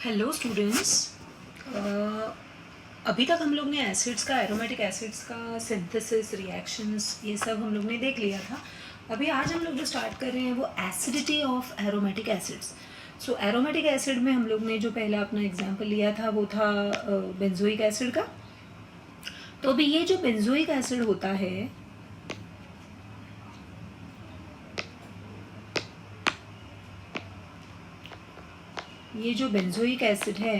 Hello students. अभी तक हम लोग ने एसिड्स का एरोमेटिक एसिड्स का सिंथेसिस रिएक्शंस ये सब हम लोग ने देख लिया था। अभी आज हम लोग जो स्टार्ट कर रहे हैं वो acidity of aromatic acids. So aromatic acid में हम लोग ने जो पहला अपना एग्जांपल लिया था वो था बेंजोइक एसिड का। तो अभी ये जो बेंजोइक एसिड होता है ये जो बेंजोइक एसिड है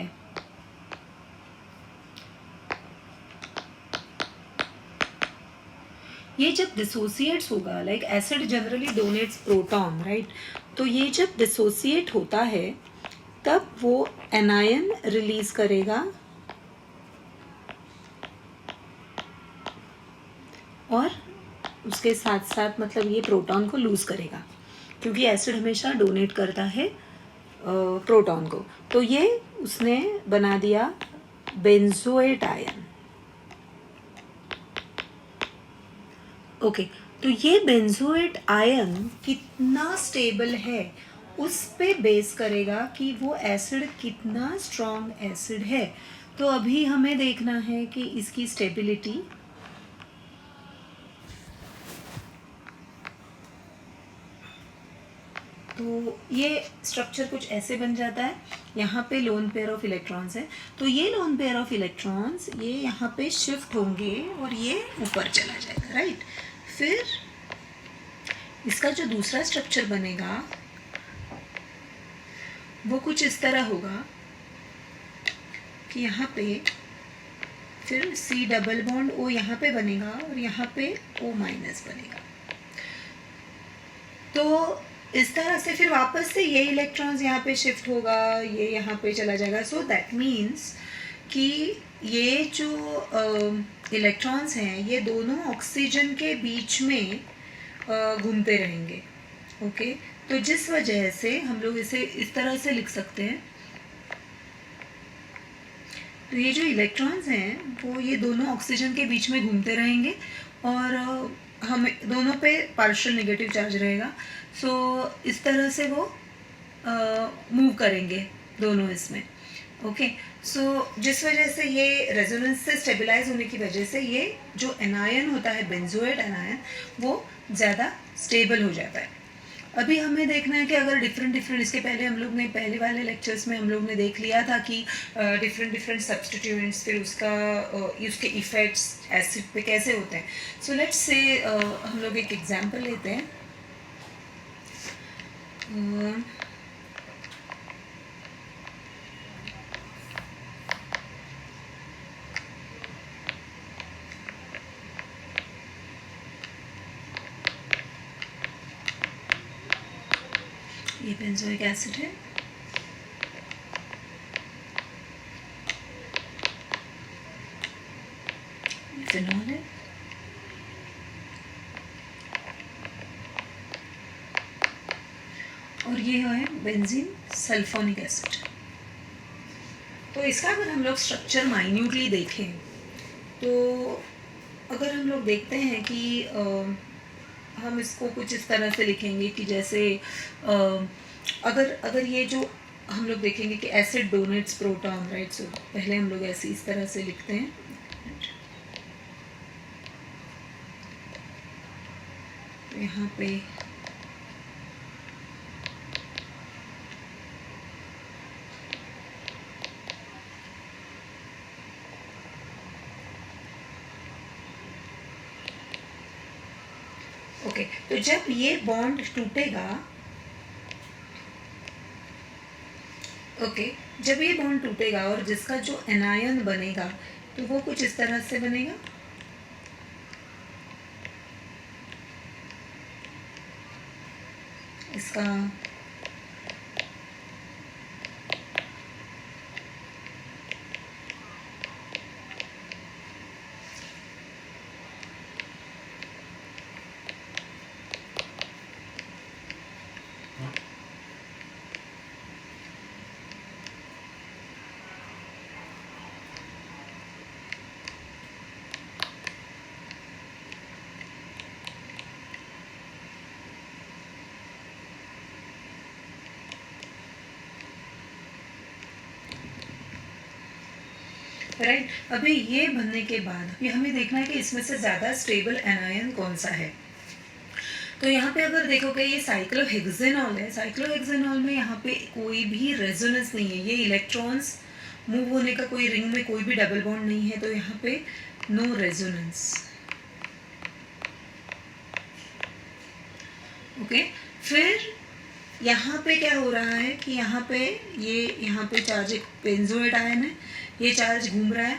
ये जब डिसोसिएट्स होगा, like acid generally donates proton, right. तो ये जब डिसोसिएट होता है तब वो एनायन रिलीज करेगा और उसके साथ साथ मतलब ये प्रोटॉन को लूज करेगा, क्योंकि एसिड हमेशा डोनेट करता है प्रोटॉन को। तो ये उसने बना दिया बेंजोएट आयन। ओके, तो ये बेंजोएट आयन कितना स्टेबल है उस पे बेस करेगा कि वो एसिड कितना स्ट्रॉन्ग एसिड है। तो अभी हमें देखना है कि इसकी स्टेबिलिटी। तो ये स्ट्रक्चर कुछ ऐसे बन जाता है। यहाँ पे लोन पेयर ऑफ इलेक्ट्रॉन्स है, तो ये लोन पेयर ऑफ इलेक्ट्रॉन्स ये यहाँ पे शिफ्ट होंगे और ये ऊपर चला जाएगा, राइट। फिर इसका जो दूसरा स्ट्रक्चर बनेगा वो कुछ इस तरह होगा कि यहाँ पे फिर C डबल बॉन्ड O यहाँ पे बनेगा और यहाँ पे O माइनस बनेगा। तो इस तरह से फिर वापस से ये इलेक्ट्रॉन्स यहाँ पे शिफ्ट होगा, ये यहाँ पे चला जाएगा। सो दैट मीन्स कि ये जो इलेक्ट्रॉन्स हैं ये दोनों ऑक्सीजन के बीच में घूमते रहेंगे। ओके, तो जिस वजह से हम लोग इसे इस तरह से लिख सकते हैं। तो ये जो इलेक्ट्रॉन्स हैं वो ये दोनों ऑक्सीजन के बीच में घूमते रहेंगे और हम दोनों पे पार्शियल नेगेटिव चार्ज रहेगा। सो इस तरह से वो मूव करेंगे दोनों इसमें। ओके, सो जिस वजह से ये रेजोनेंस से स्टेबलाइज होने की वजह से ये जो एनायन होता है बेंजोएट एनायन वो ज़्यादा स्टेबल हो जाता है। अभी हमें देखना है कि अगर डिफरेंट इसके पहले हम लोग ने पहले वाले लेक्चर्स में हम लोग ने देख लिया था कि डिफरेंट सब्स्टिट्यूएंट्स फिर उसके इफ़ेक्ट्स एसिड पे कैसे होते हैं। सो लेट्स से हम लोग एक एग्जांपल लेते हैं। ये बेंजोइक एसिड है, फिनॉल है, और ये है बेंजीन सल्फोनिक एसिड। तो इसका अगर हम लोग स्ट्रक्चर माइन्यूटली देखें तो अगर हम लोग देखते हैं कि हम इसको कुछ इस तरह से लिखेंगे कि जैसे अगर ये जो हम लोग देखेंगे कि एसिड डोनेट्स प्रोटॉन, राइट। सो पहले हम लोग ऐसे इस तरह से लिखते हैं। यहाँ पे ओके, तो जब ये बॉन्ड टूटेगा, ओके, जब ये बॉन्ड टूटेगा और जिसका जो एनायन बनेगा तो वो कुछ इस तरह से बनेगा। इसका राइट। अभी ये बनने के बाद अभी हमें देखना है कि इसमें से ज़्यादा स्टेबल एनायन कौन सा है। तो यहाँ पे अगर देखोगे ये साइक्लोहेक्सेनॉल है, साइक्लोहेक्सेनॉल में यहाँ पे कोई भी रेजोनेंस नहीं है, ये इलेक्ट्रॉन्स मूव होने का कोई रिंग में कोई भी डबल बॉन्ड नहीं है, तो यहाँ पे नो रेजोनेंस। ओके, फिर यहाँ पे क्या हो रहा है कि यहाँ पे चार्ज एक बेंजोइड आयन है, ये चार्ज घूम रहा है,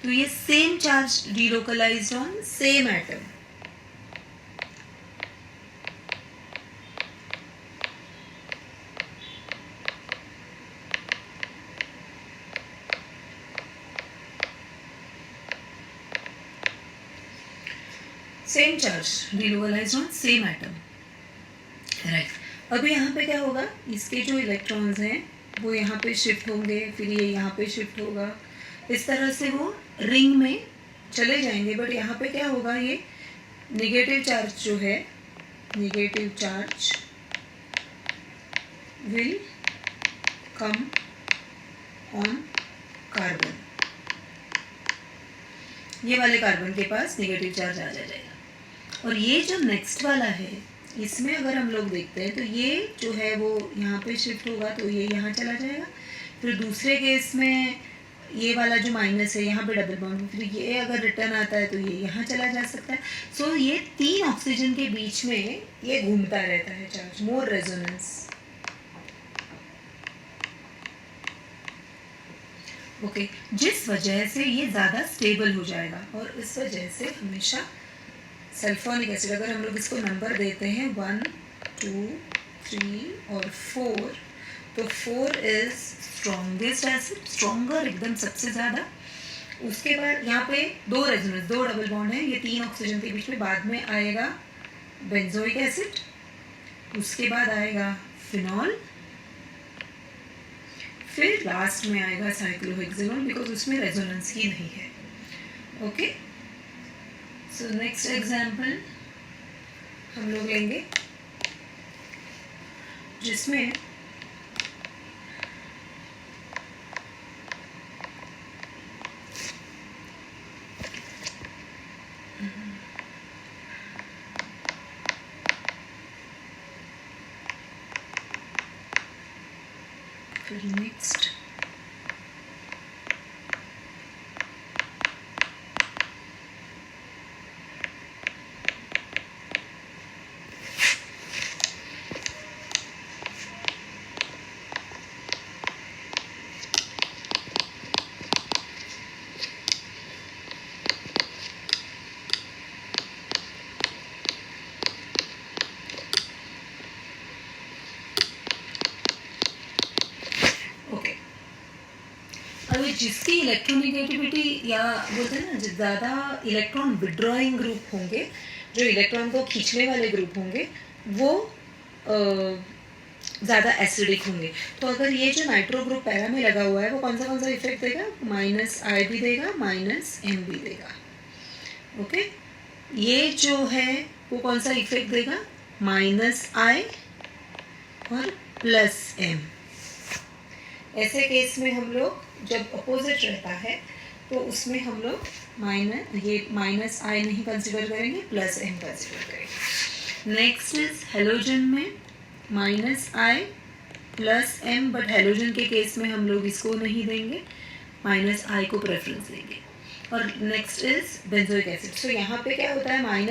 तो ये same charge delocalised on same atom. Same charge delocalised on same atom, right. अभी यहाँ पे क्या होगा, इसके जो इलेक्ट्रॉन्स हैं वो यहाँ पे शिफ्ट होंगे, फिर ये यहाँ पे शिफ्ट होगा, इस तरह से वो रिंग में चले जाएंगे। बट यहाँ पे क्या होगा, ये नेगेटिव चार्ज जो है, negative charge will come on carbon, ये वाले कार्बन के पास नेगेटिव चार्ज आ जाएगा। और ये जो नेक्स्ट वाला है, इसमें अगर हम लोग देखते हैं तो ये जो है वो यहाँ पे शिफ्ट होगा, तो ये यहाँ चला जाएगा। फिर दूसरे केस में ये वाला जो माइनस है यहाँ पे डबल बॉन्ड, फिर ये अगर रिटर्न आता है तो ये यहाँ चला जा सकता है। सो ये 3 ऑक्सीजन के बीच में ये घूमता रहता है चार्ज, मोर रेजोनेंस। ओके, जिस वजह से ये ज़्यादा स्टेबल हो जाएगा, और इस वजह से हमेशा सल्फोनिक एसिड, अगर हम लोग इसको नंबर देते हैं 1, 2, 3 और 4, तो 4 इज स्ट्रॉन्गेस्ट एसिड, स्ट्रॉन्गर एकदम सबसे ज़्यादा। उसके बाद यहाँ पे 2 रेजोनेंस, 2 डबल बॉन्ड है, ये 3 ऑक्सीजन के बीच में। बाद में आएगा बेंजोइक एसिड, उसके बाद आएगा फिनॉल, फिर लास्ट में आएगा साइक्लोहेक्सेनॉल, बिकॉज उसमें रेजोनेंस ही नहीं है। ओके, सो नेक्स्ट एग्जाम्पल हम लोग लेंगे जिसमें फिर नेक्स्ट जिसकी इलेक्ट्रोनेगेटिविटी या बोलते हैं ना, ज़्यादा इलेक्ट्रॉन विड्रॉइंग ग्रुप होंगे, जो इलेक्ट्रॉन को खींचने वाले ग्रुप होंगे, वो ज़्यादा एसिडिक होंगे। तो अगर ये जो नाइट्रो ग्रुप पैरा में लगा हुआ है, वो कौन सा इफेक्ट देगा, -I भी देगा, -M भी देगा। ओके, ये जो है वो कौन सा इफेक्ट देगा, -I और +M। ऐसे केस में हम लोग जब अपोजिट रहता है तो उसमें हम लोग -I नहीं कंसिडर करेंगे, +M कंसिडर करेंगे। नेक्स्ट इज हेलोजन में -I +M, बट हेलोजन के केस में हम लोग इसको नहीं देंगे, -I को प्रेफरेंस देंगे। और नेक्स्ट इज बेंजोइक एसिड। सो यहाँ पे क्या होता है, -I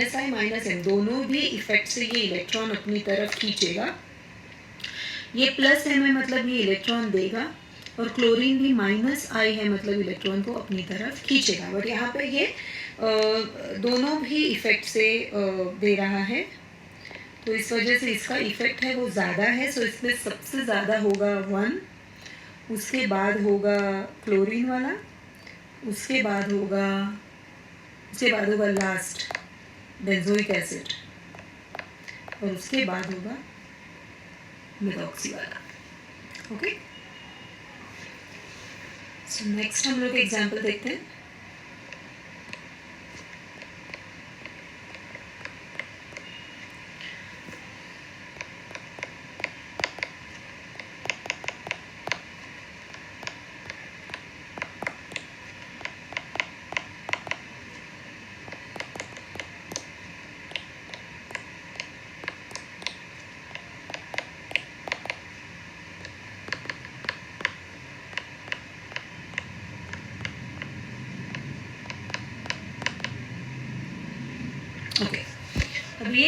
-M दोनों भी इफेक्ट से ये इलेक्ट्रॉन अपनी तरफ खींचेगा। ये +M है मतलब ये इलेक्ट्रॉन देगा, और क्लोरीन भी -I है मतलब इलेक्ट्रॉन को अपनी तरफ खींचेगा। बट यहाँ पे ये दोनों भी इफेक्ट से दे रहा है, तो इस वजह से इसका इफेक्ट है वो ज़्यादा है। सो इसमें सबसे ज़्यादा होगा 1, उसके बाद होगा क्लोरीन वाला, उसके बाद होगा लास्ट बेंजोइक एसिड, और उसके बाद होगा मिथॉक्सी वाला। ओके, सो नेक्स्ट हम लोग एग्जाम्पल देखते हैं।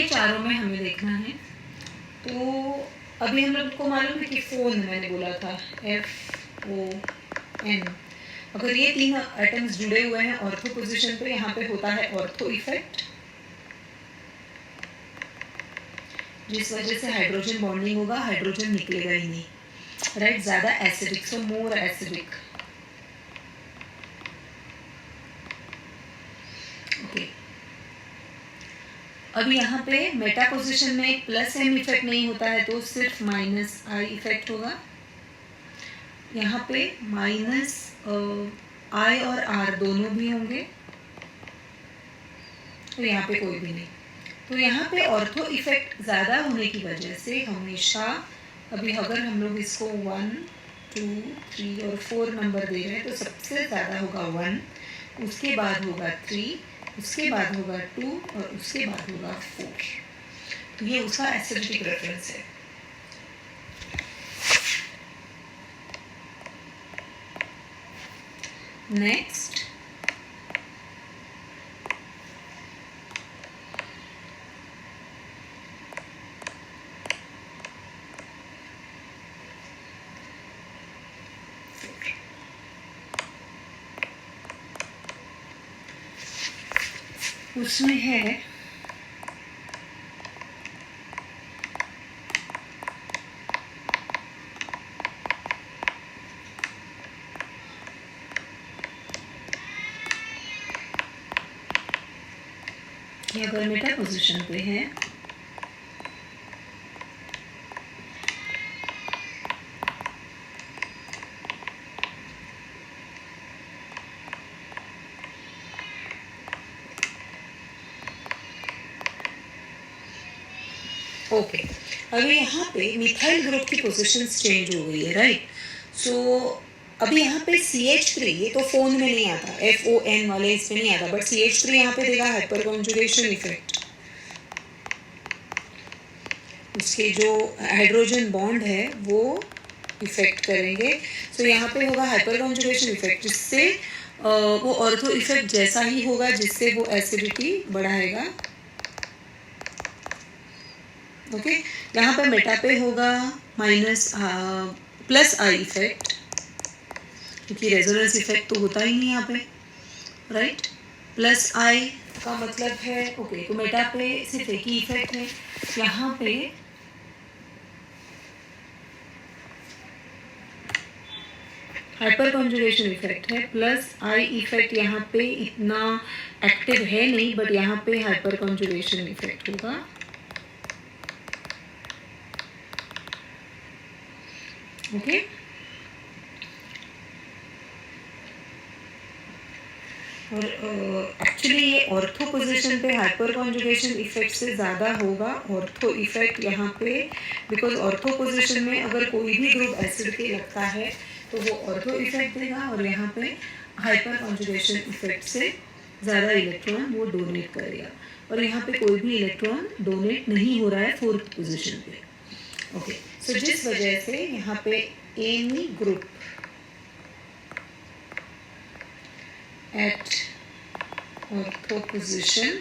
चारों में हमें देखना है। तो अभी हम लोग को मालूम है कि फोन मैंने बोला था FON, अगर ये 3 एटम्स जुड़े हुए हैं ऑर्थो पोजीशन पे, यहाँ पे होता है ऑर्थो इफेक्ट, जिस वजह से हाइड्रोजन बॉन्डिंग होगा, हाइड्रोजन निकलेगा ही नहीं, राइट, ज़्यादा एसिडिक, सो मोर एसिडिक। ओके, अब यहाँ पे मेटा पोजीशन में प्लस M इफेक्ट नहीं होता है, तो सिर्फ -I इफेक्ट होगा। यहाँ पे I और R दोनों भी होंगे, तो यहाँ पे कोई भी नहीं। तो यहाँ पे ऑर्थो इफेक्ट ज़्यादा होने की वजह से हमेशा, अभी अगर हम लोग इसको 1, 2, 3 और 4 नंबर दे रहे हैं, तो सबसे ज़्यादा होगा 1, उसके बाद होगा 3, उसके बाद होगा 2 और उसके बाद होगा 4। तो ये उसका एसिडिटी प्रेफरेंस है। नेक्स्ट, उसमें है कि अगर मेटा पोजीशन पे है ओके, अभी यहाँ पे मिथाइल ग्रुप की पोजीशंस चेंज हो गई है, राइट। सो अभी यहाँ पे CH3, ये तो फोन में नहीं आता, FON वाले इसमें नहीं आता, बट CH3 यहाँ पे देगा हाइपर कॉन्जुगेशन इफेक्ट, उसके जो हाइड्रोजन बॉन्ड है वो इफेक्ट करेंगे। सो यहाँ पे होगा हाइपर कॉन्जुगेशन इफेक्ट, जिससे वो ऑर्थो इफेक्ट जैसा ही होगा, जिससे वो एसिडिटी बढ़ाएगा। ओके, यहाँ पे मेटा पे होगा +I इफेक्ट, क्योंकि रेजोनेंस इफेक्ट तो होता ही नहीं यहाँ पे, राइट। +I का मतलब है, ओके, तो मेटा पे सिर्फ एक ही इफेक्ट है। यहाँ पे हाइपर कॉन्जुगेशन इफेक्ट है, +I इफेक्ट यहाँ पे इतना एक्टिव है नहीं, बट यहाँ पे हाइपर कॉन्जुगेशन इफेक्ट होगा। ओके, और एक्चुअली ये ऑर्थो पोजीशन पे हाइपर कॉन्जुगेशन इफेक्ट से ज़्यादा होगा ऑर्थो इफेक्ट यहाँ पे, बिकॉज ऑर्थो पोजीशन में अगर कोई भी ग्रुप एसिड के लगता है तो वो ऑर्थो इफेक्ट देगा, और यहाँ पे हाइपर कॉन्जुगेशन इफेक्ट से ज़्यादा इलेक्ट्रॉन वो डोनेट करेगा, और यहाँ पे कोई भी इलेक्ट्रॉन डोनेट नहीं हो रहा है 4th पोजीशन पे। ओके, सो जिस वजह से यहाँ पे any group at ortho position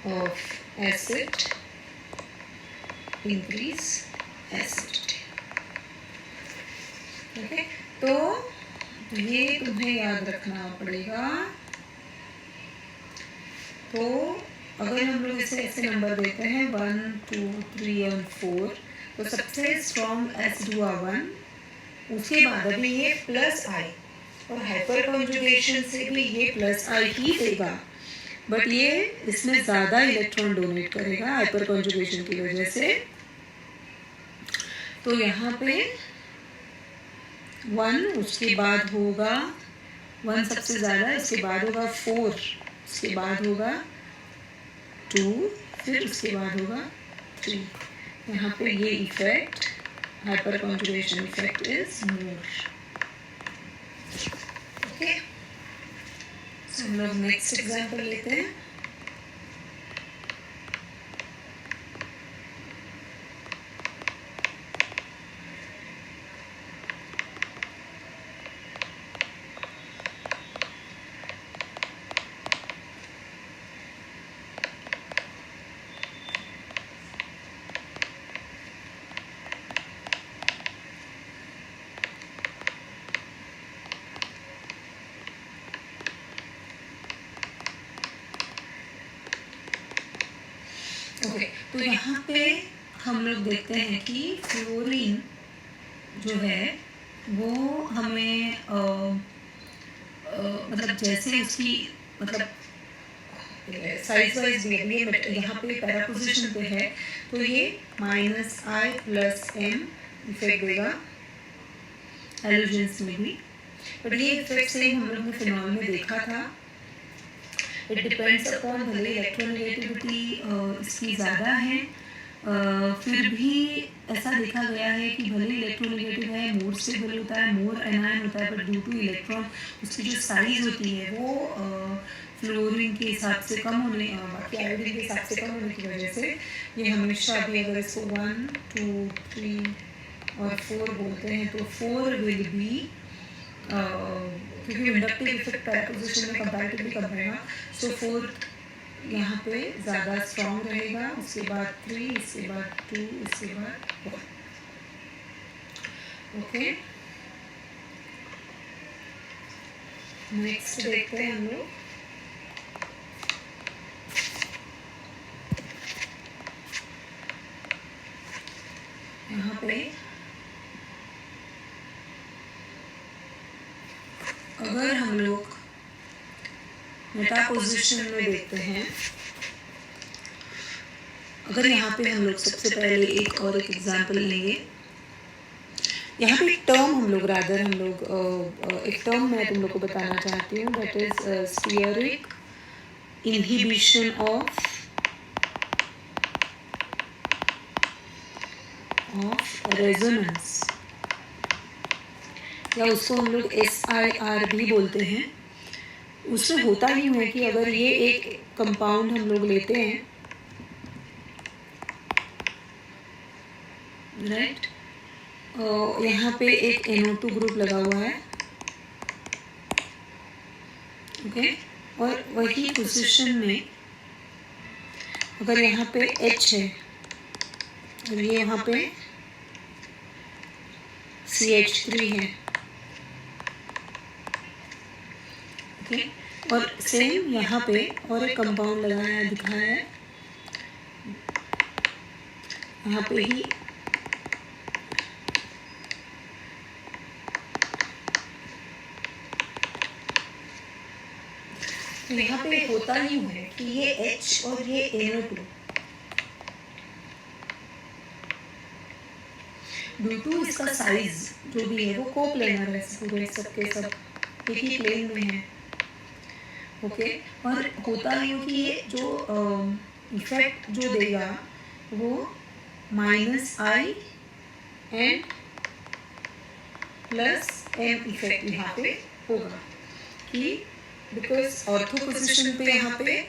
of acid increase acidity। Okay, तो ये तुम्हें याद रखना पड़ेगा। तो अगर हम लोग इसे ऐसे नंबर देते हैं 1, 2, 3 और 4, तो सबसे स्ट्रॉन्ग एसिड हुआ 1, उसके बाद अभी ये +I, और हाइपर कॉन्जुगेशन से भी ये +I ही देगा, बट ये इसमें ज़्यादा इलेक्ट्रॉन डोनेट करेगा हाइपर कॉन्जुगेशन की वजह से। तो यहाँ पे 1, उसके बाद होगा 1 सबसे ज़्यादा, इसके बाद होगा 4, उसके बाद होगा 2, फिर उसके बाद होगा 3। यहाँ पे ये effect hyperconjugation effect is more. Okay, so हम लोग नेक्स्ट एग्जाम्पल लेते हैं। यहाँ पे हम लोग देखते हैं कि फ्लोरीन जो है वो हमें मतलब जैसे उसकी मतलब साइज वाइज भी अभी ये यहाँ पे पैरा पोजिशन पे है, तो ये -I+M इफेक्ट देगा एलोजेंस में भी। बट ये इफेक्ट सेम हम लोग ने फिनॉल में देखा था। इट डिपेंड्स अपॉन भले इलेक्ट्रोनेगेटिविटी इसकी ज़्यादा है, फिर भी ऐसा देखा गया है कि भले इलेक्ट्रोनेगेटिव है, मोर से भले होता है, मोर एनायन होता है, बट ड्यू टू इलेक्ट्रॉन उसकी जो साइज होती है वो फ्लोरीन के हिसाब से कम होने, बाकी आयोडीन के हिसाब से कम होने की वजह से ये हमेशा भी अगर इसको 1, 2, 3 और 4 बोलते हैं तो 4 विल बी क्योंकि इंडक्टिव इफेक्ट पैरा पोजिशन में कंपैरेटिवली कम रहेगा, सो 4 यहाँ पे ज़्यादा स्ट्रॉन्ग रहेगा, उसके बाद 3, इसके बाद 2, इसके बाद 1। ओके, नेक्स्ट देखते हैं हम लोग। यहाँ पे अगर हम लोग मेटा पोजिशन में देखते हैं, अगर यहाँ पे हम लोग सबसे पहले एक एग्जांपल लेंगे। यहाँ पे एक टर्म हम लोग एक टर्म मैं तुम लोग को बताना चाहती हूँ, that is stearic inhibition of resonance, या उसको हम लोग SIR भी बोलते हैं। उसमें होता ही है कि अगर ये एक कंपाउंड हम लोग लेते हैं, राइट, यहाँ पे एक NO2 ग्रुप लगा हुआ है, ओके, और वही पोजीशन में अगर यहाँ पे H है और ये यहाँ पे CH3 है, ओके, और सेम यहाँ पे और एक कंपाउंड लगाया दिखाया है, यहाँ पे ही तो यहाँ पे होता ही है कि ये H और ये NO2 ड्यू टू इसका साइज जो भी है वो कोप्लेनर है, पूरे सबके सब एक ही प्लेन में है, ओके। और होता है कि ये जो इफेक्ट जो देगा वो -I एंड +M इफेक्ट यहाँ पे होगा, कि बिकॉज ऑर्थो पोजिशन पे यहाँ पे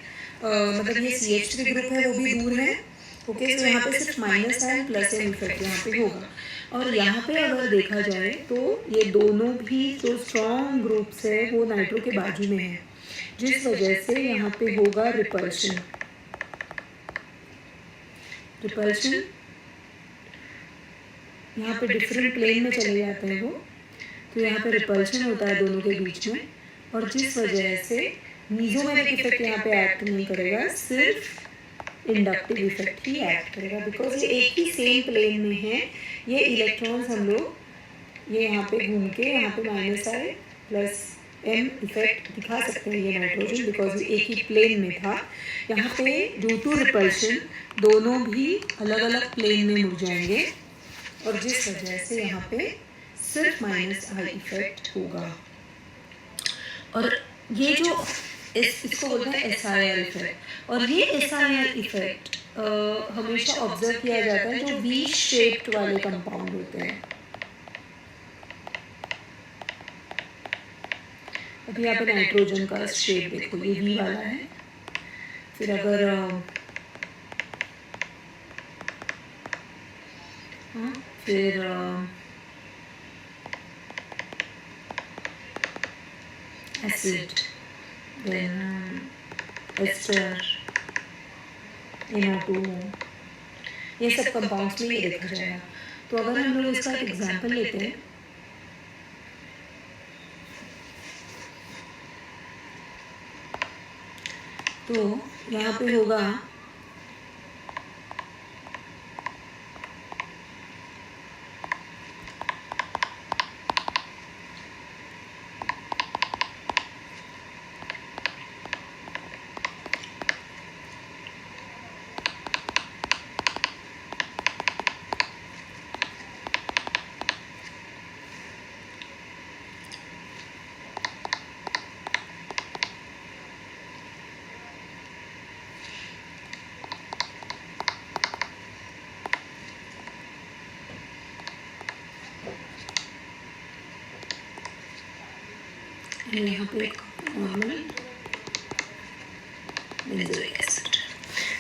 मतलब ये CH3 ग्रुप है वो भी दूर है, ओके, तो यहाँ पे सिर्फ -I +M इफेक्ट यहाँ पे होगा। और यहाँ पे अगर देखा जाए तो ये दोनों भी जो स्ट्रॉन्ग ग्रुप्स है वो नाइट्रो के बाजू में है, जिस वजह से यहाँ पे होगा रिपल्शन। यहाँ पे डिफरेंट प्लेन में चले जाते हैं वो, तो यहाँ पे रिपल्शन होता है दोनों के बीच में, और जिस वजह से मीजोमेरिक इफेक्ट यहाँ पे एक्ट नहीं करेगा, सिर्फ इंडक्टिव इफेक्ट ही एक्ट करेगा, बिकॉज ये एक ही सेम प्लेन में है। ये इलेक्ट्रॉन्स हम लोग ये यहाँ पे घूम के यहाँ पे -I +M इफेक्ट दिखा सकते हैं ये नाइट्रोजन, बिकॉज ये एक ही प्लेन में था। यहाँ पे ड्यू टू रिपल्शन दोनों भी अलग अलग प्लेन में मुड़ जाएंगे, और जिस वजह से यहाँ पे सिर्फ -I इफेक्ट होगा। और ये जो इसको बोलते हैं SIR इफेक्ट, और ये SIR इफेक्ट हमेशा ऑब्जर्व किया जाता है जो V शेप्ड वाले कंपाउंड होते हैं। अभी यहाँ पे नाइट्रोजन का शेप देखो, ये V वाला है, फिर अगर फिर एसिड, देन एस्टर, NO2, ये सब कंपाउंड्स में ये देखा जाएगा। तो अगर हम लोग इसका एक एग्जांपल लेते हैं, तो यहाँ पे होगा एंड यहाँ पे नॉर्मल बेंजोइक एसिड।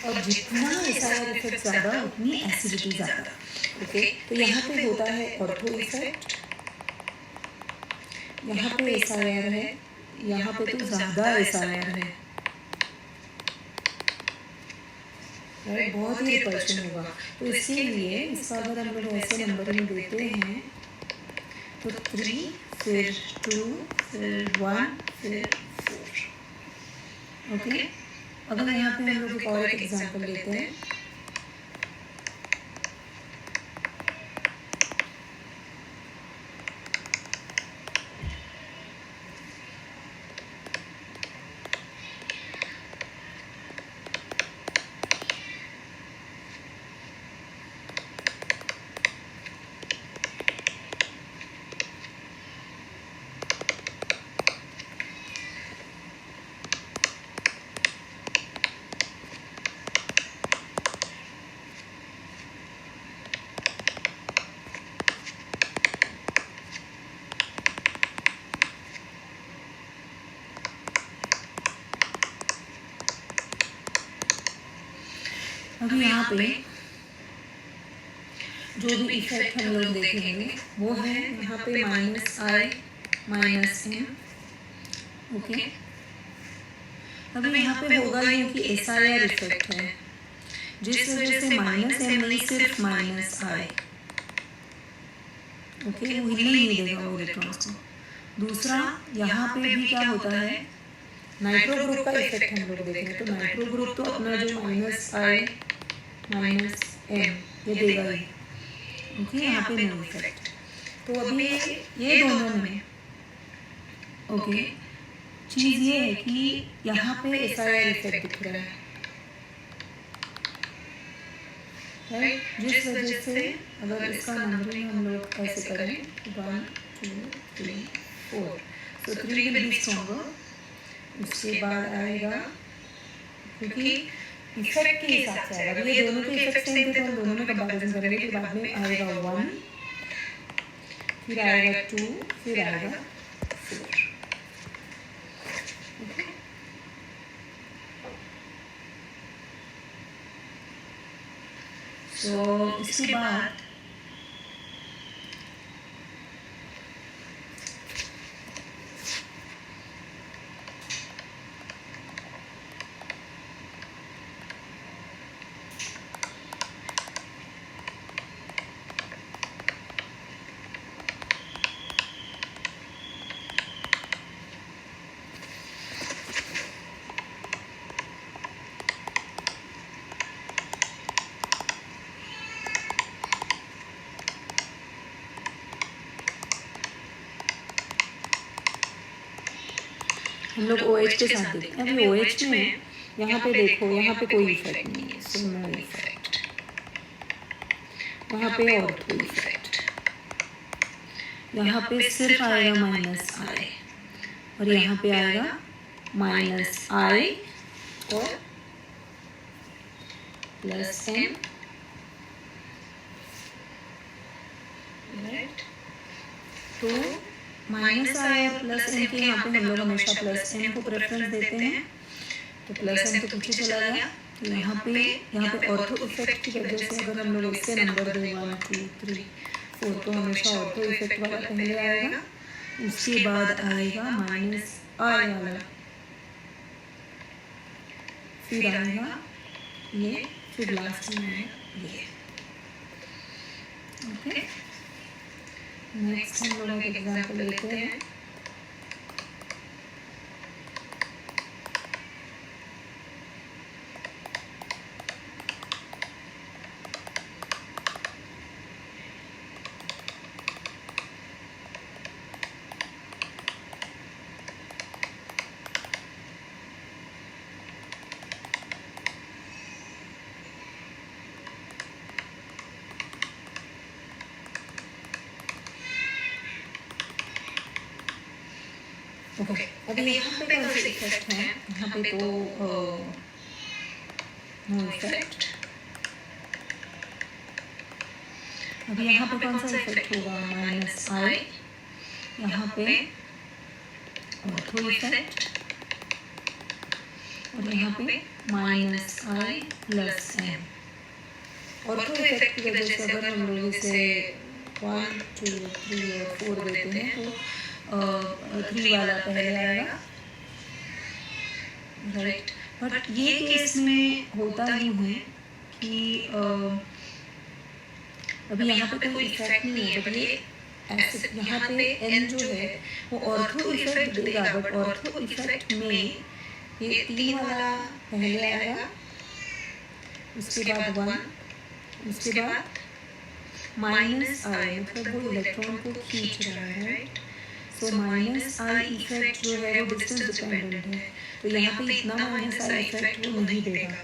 अब जितना एसआईआर इफेक्ट ज़्यादा उतनी एसिडिटी ज़्यादा। ओके, तो यहाँ पे होता है ऑर्थो इफेक्ट, यहाँ पे एसआईआर है, यहाँ पे तो ज़्यादा एसआईआर है, राइट, बहुत ही रिपल्शन होगा। तो इसके लिए इसका अगर हम लोग ऐसे नंबरिंग देते हैं तो 3 फिर 2 फिर 1 फिर 4। ओके, अगर यहाँ पे हम लोग एक और एग्जांपल लेते हैं, अभी यहाँ पे जो भी इफेक्ट हम लोग देखेंगे वो है यहाँ पे -I -M। ओके, अभी यहाँ पे होगा क्योंकि एसआईआर इफेक्ट है, जिस वजह से -M नहीं सिर्फ -I। ओके, वो हिलने ही नहीं देगा वो इलेक्ट्रॉन्स को। दूसरा यहाँ पे भी क्या होता है, नाइट्रो ग्रुप का इफेक्ट हम लोग देखेंगे तो नाइट्रो ग्रुप तो अपना जो -I -M ये देगा ही। ओके, यहाँ पे नो इफेक्ट। तो अभी ये दोनों में ओके चीज़ ये है कि यहाँ पे एसआईआर इफेक्ट दिख रहा है, राइट, जिस वजह से अगर इसका नंबरिंग हम लोग ऐसे करें 1 2 3 4, सो 3 विल बी स्ट्रॉन्गर। उसके बाद आएगा, क्योंकि इफेक्ट के हिसाब से आएगा, ये दोनों के इफेक्ट सेम थे तो हम दोनों में कंपैरिजन करेंगे, फिर बाद में आएगा 1, फिर आएगा 2, फिर आएगा 4। ओके, सो इसके बाद हम लोग OH के साथ देखते हैं। अभी OH में यहाँ पे देखो, यहाँ पे कोई इफेक्ट नहीं है, सो नो इफेक्ट। यहाँ पे ऑर्थो इफेक्ट, यहाँ पे सिर्फ आएगा -I और यहाँ पे आएगा -I और +M, राइट। तो -I और +M के यहाँ पे हम लोग हमेशा +M को प्रेफरेंस देते हैं, तो +M तो पीछे चला गया। तो यहाँ पे ऑर्थो इफेक्ट की वजह से अगर हम लोग इससे नंबर दें 1 2 3 4 तो हमेशा ऑर्थो इफेक्ट वाला पहले आएगा, उसके बाद आएगा -I वाला, फिर आएगा ये, फिर लास्ट में आएगा ये। ओके, नेक्स्ट हम लोग एक एग्जांपल लेते हैं। ओके, अभी यहाँ पे कौन सा इफेक्ट है, यहाँ पे तो नो इफेक्ट। अभी यहाँ पे कौन सा इफेक्ट होगा, -I, यहाँ पे ऑर्थो इफेक्ट, और यहाँ पे माइनस आई प्लस एम। ऑर्थो इफेक्ट की वजह से अगर हम लोग इसे 1 2 3 और 4 देते हैं तो 3 वाला पहले आएगा, राइट। बट ये केस में होता यूँ है कि अभी यहाँ पे कोई इफेक्ट नहीं है, बट ये ऐसे यहाँ पे एन जो है वो ऑर्थो इफेक्ट देगा, बट ऑर्थो इफेक्ट में ये 3 वाला पहले आएगा, उसके बाद 1, उसके बाद माइनस आई, मतलब वो इलेक्ट्रॉन को खींच रहा है, right. So minus I effect जो है वो डिस्टेंस डिपेंडेंट है, तो यहाँ पे इतना माइनस आई इफेक्ट वो नहीं देगा।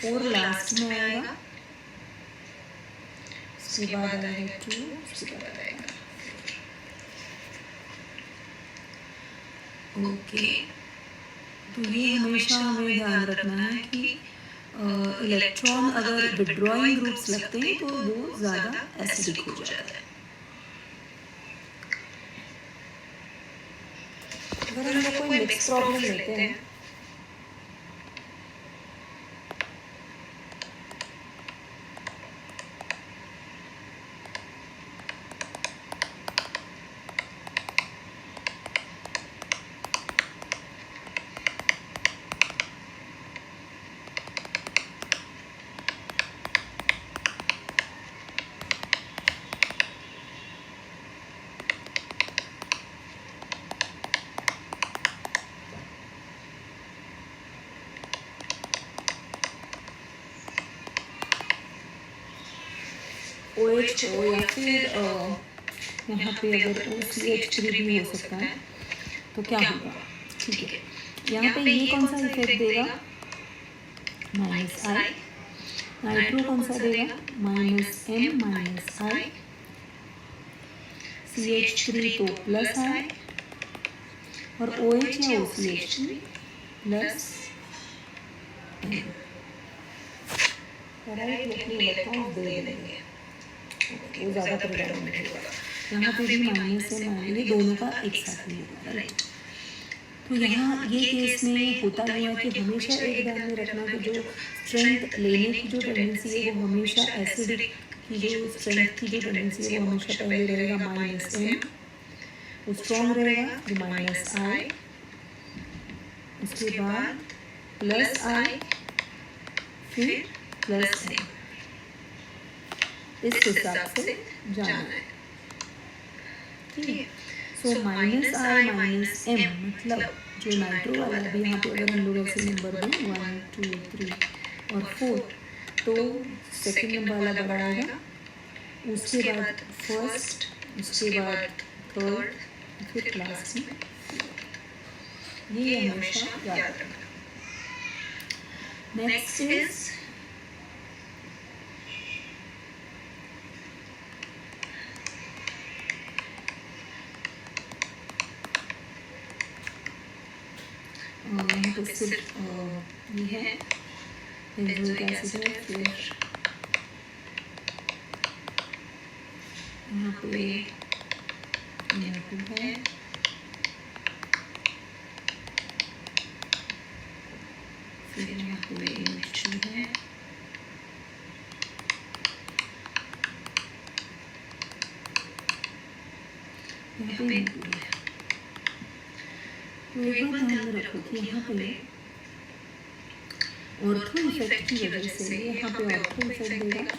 4 लास्ट में आएगा, उसके बाद आएगा 2, उसके बाद आएगा ओके। तो ये हमेशा हमें ध्यान रखना है कि इलेक्ट्रॉन अगर विड्रॉइंग ग्रुप्स लगते हैं तो वो ज़्यादा एसिडिक हो जाता है। अगर हम लोग कोई मिक्स प्रॉब्लम लेते हैं, OH हो या फिर यहाँ पे अगर OCH3 भी हो सकता है, तो क्या होगा, ठीक है। यहाँ पे ये कौन सा इफेक्ट देगा, माइनस आई। नाइट्रो कौन सा देगा, माइनस एम माइनस आई। CH3 तो प्लस आई, और OH या OCH3 प्लस एम। इलेक्ट्रॉन दे देंगे, वो ज़्यादा प्रेडोमिनेट होगा। यहाँ पे भी माइनस है, माइनस, ये दोनों का एक साथ ही होगा, राइट। तो यहाँ ये केस में होता हुआ कि हमेशा एक ध्यान में रखना कि जो स्ट्रेंथ लेने की जो टेंडेंसी है वो हमेशा एसिडिक की जो स्ट्रेंथ की जो टेंडेंसी है वो हमेशा पहले रहेगा माइनस एम, वो स्ट्रॉन्ग रहेगा, फिर माइनस आई, उसके बाद प्लस आई, फिर प्लस एम। इस हिसाब से जाना है, ठीक है। सो माइनस आई माइनस एम, मतलब जो नाइट्रो वाला है, यहाँ पे अगर हम लोग ऐसे नंबर दें 1 2 3 और 4, तो सेकेंड नंबर वाला बढ़ाएगा, उसके बाद फर्स्ट, उसके बाद थर्ड, फिर क्लास में। ये हमेशा याद रखना। नेक्स्ट इज यहाँ पे सिर्फ ये है बेंजोइक एसिड है, फिर यहाँ पे है, फिर यहाँ पे NH2 है, यहाँ पे NO2 है। तो एक बात ध्यान में रखो कि यहाँ पे ऑर्थो इफेक्ट की वजह से यहाँ पे ऑर्थो इफेक्ट देगा,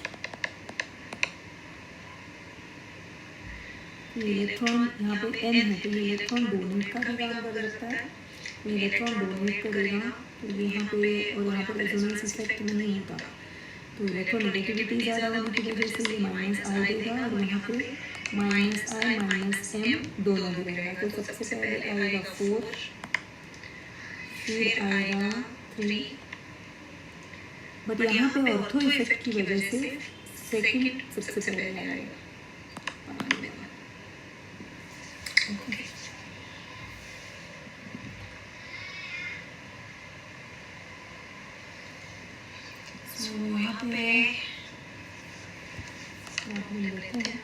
इलेक्ट्रॉन यहाँ पे N है तो ये इलेक्ट्रॉन डोनेट का भी काम कर सकता है, तो इलेक्ट्रॉन डोनेट करेगा, तो यहाँ पे और यहाँ पे रेजोनेंस इफेक्ट नहीं होता, तो इलेक्ट्रॉन नेगेटिविटी ज़्यादा होने की वजह से ये माइनस आई देगा, और यहाँ पे माइनस आई माइनस एम दोनों भी रहेगा। तो सबसे पहले आएगा 4, फिर आएगा 3, बट यहाँ पे ऑर्थो इफेक्ट की वजह से सेकंड सबसे पहले आएगा। यहाँ पे लेते हैं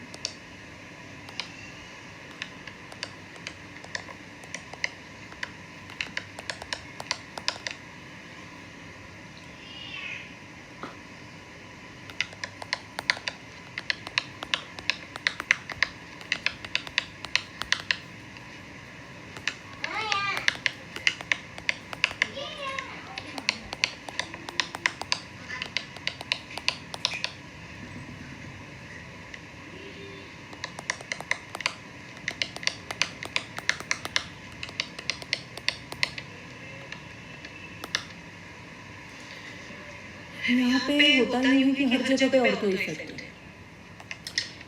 यहाँ पे होता ही है कि हर जगह पे ऑर्थो इफेक्ट है।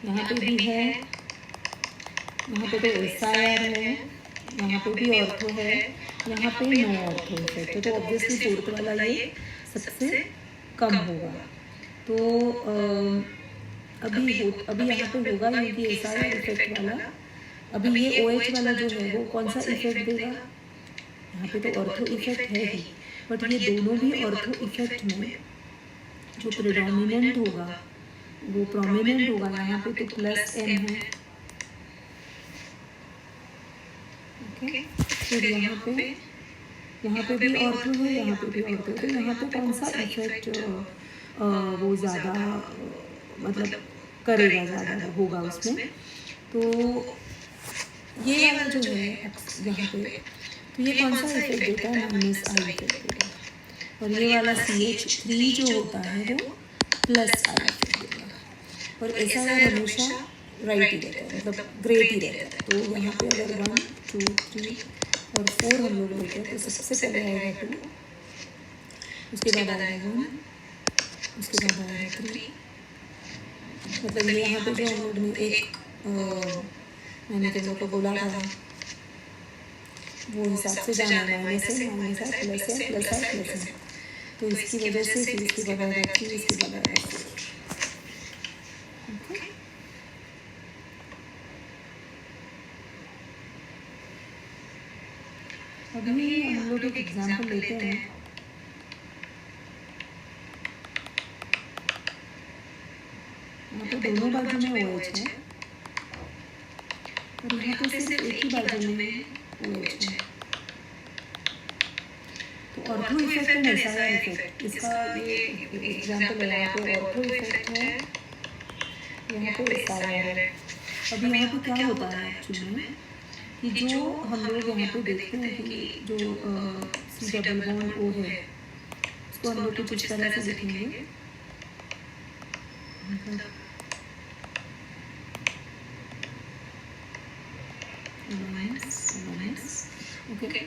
यहाँ पे भी है, यहाँ पे तो SIR है, यहाँ पे भी ऑर्थो है, यहाँ पे नो ऑर्थो इफेक्ट है, तो ऑब्वियसली फोर्थ वाला ये सबसे कम होगा। तो अभी यहाँ पे होगा क्योंकि SIR इफेक्ट वाला, अभी ये OH वाला जो है वो कौन सा इफेक्ट देगा, यहाँ पे तो ऑर्थो इफेक्ट है ही, बट ये दोनों भी ऑर्थो इफेक्ट में जो प्रेडोमिनेंट होगा वो प्रोमिनेंट होगा। यहाँ पे तो +M है, ओके। फिर यहाँ पे भी ऑर्थो है, यहाँ पे भी ऑर्थो है, तो यहाँ पे कौन सा इफेक्ट वो ज़्यादा मतलब करेगा, ज़्यादा होगा उसमें। तो ये वाला जो है यहाँ पे, तो ये कौन सा इफेक्ट देता है, -I इफेक्ट देगा, और ये वाला CH3 जो होता है वो +I इफेक्ट देगा। और SIR हमेशा राइट ही रहता है, मतलब ग्रेट ही रहता है। तो यहाँ पे अगर 1 2 3 और 4 हम लोग लेते हैं तो सबसे पहले आएगा 2, उसके बाद आएगा 1, उसके बाद आएगा 3, मतलब ये यहाँ पे जो हम लोग ने एक मैंने तुम लोग को बोला था वो हिसाब से जाना है, -है, तो इसकी वजह से फिर इसके बाद आएगा 3, इसके बाद आएगा 4। अभी हम लोग एक एग्जाम्पल लेते हैं। यहाँ पे दोनों बाजू में OH है और यहाँ पे सिर्फ एक ही बाजू में OH है। तो ortho effect and SIR effect, इसका ये एग्जाम्पल है। यहाँ पे ऑर्थो इफेक्ट है, यहाँ पे SIR है। अभी यहाँ पे क्या होता है एक्चुअली में कि जो हम लोग यहाँ पे देखते हैं कि जो C डबल बॉन्ड O है उसको हम लोग कुछ इस तरह से लिखेंगे, ओके।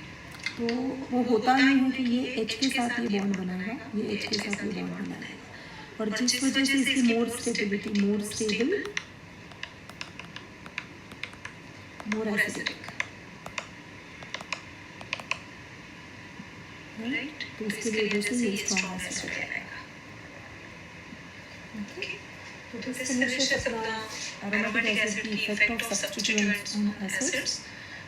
तो वो होता ही है कि ये H के साथ ये बॉन्ड बनाएगा, ये H के साथ ये बॉन्ड बनाएगा, और जिस वजह से इसकी more stability, more stable, more acidic, right. तो इसके वजह से ये स्ट्रॉन्ग एसिड रहेगा, ओके। तो दिस फिनिशेस अपना एरोमेटिक एसिड की effect of substituents on acids.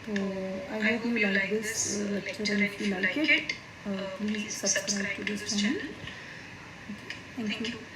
So I hope you like this lecture, and if you like it, please subscribe to this channel. Okay, thank you.